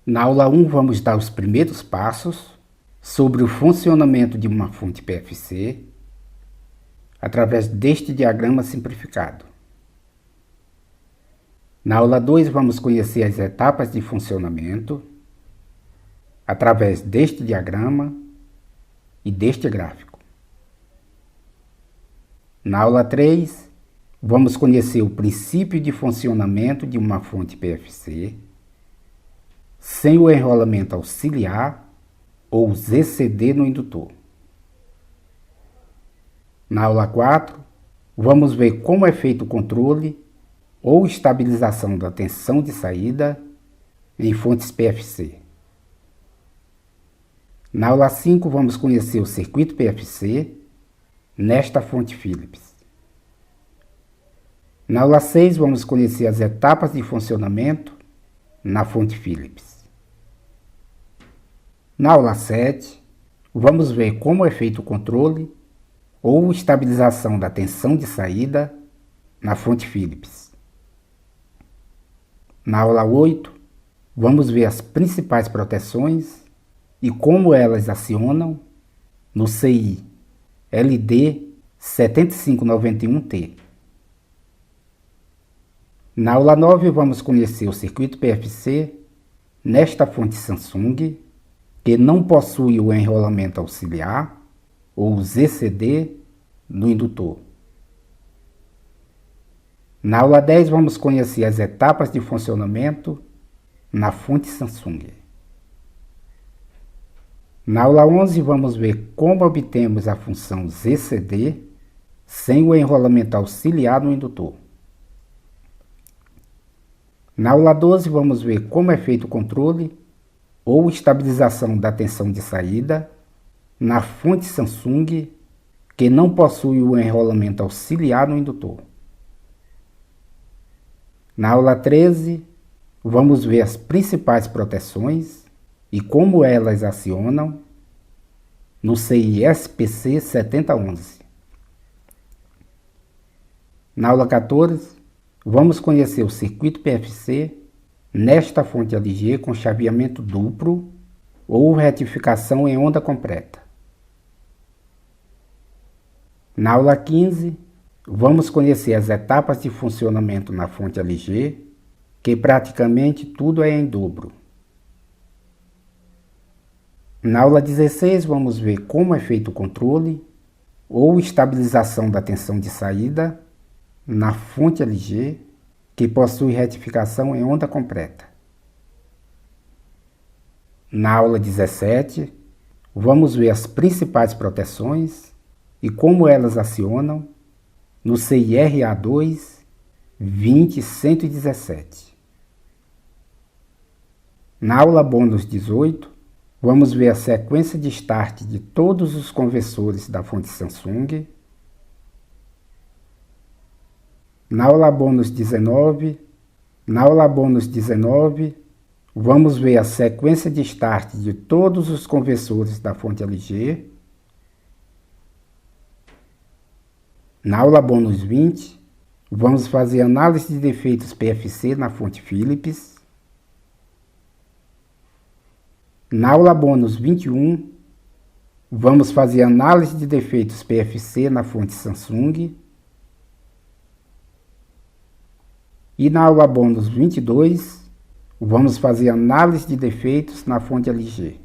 Na aula 1 vamos dar os primeiros passos sobre o funcionamento de uma fonte PFC através deste diagrama simplificado. Na aula 2 vamos conhecer as etapas de funcionamento através deste diagrama e deste gráfico. Na aula 3 vamos conhecer o princípio de funcionamento de uma fonte PFC sem o enrolamento auxiliar ou ZCD no indutor. Na aula 4, vamos ver como é feito o controle ou estabilização da tensão de saída em fontes PFC. Na aula 5, vamos conhecer o circuito PFC nesta fonte Philips. Na aula 6, vamos conhecer as etapas de funcionamento na fonte Philips. Na aula 7, vamos ver como é feito o controle ou estabilização da tensão de saída na fonte Philips. Na aula 8, vamos ver as principais proteções e como elas acionam no CI LD 7591T. Na aula 9, vamos conhecer o circuito PFC nesta fonte Samsung, que não possui o enrolamento auxiliar ou ZCD no indutor. Na aula 10, vamos conhecer as etapas de funcionamento na fonte Samsung. Na aula 11, vamos ver como obtemos a função ZCD sem o enrolamento auxiliar no indutor. Na aula 12, vamos ver como é feito o controle ou estabilização da tensão de saída na fonte Samsung que não possui o enrolamento auxiliar no indutor. Na aula 13, vamos ver as principais proteções e como elas acionam no CI SPC 7011. Na aula 14, vamos conhecer o circuito PFC nesta fonte LG com chaveamento duplo ou retificação em onda completa. Na aula 15, vamos conhecer as etapas de funcionamento na fonte LG, que praticamente tudo é em dobro. Na aula 16, vamos ver como é feito o controle ou estabilização da tensão de saída na fonte LG, que possui retificação em onda completa. Na aula 17, vamos ver as principais proteções e como elas acionam no CIRA2 20117. Na aula bônus 18, vamos ver a sequência de start de todos os conversores da fonte Samsung. Na aula bônus 19, vamos ver a sequência de start de todos os conversores da fonte LG. Na aula bônus 20, vamos fazer análise de defeitos PFC na fonte Philips. Na aula bônus 21, vamos fazer análise de defeitos PFC na fonte Samsung. E na aula bônus 22, vamos fazer análise de defeitos na fonte LG.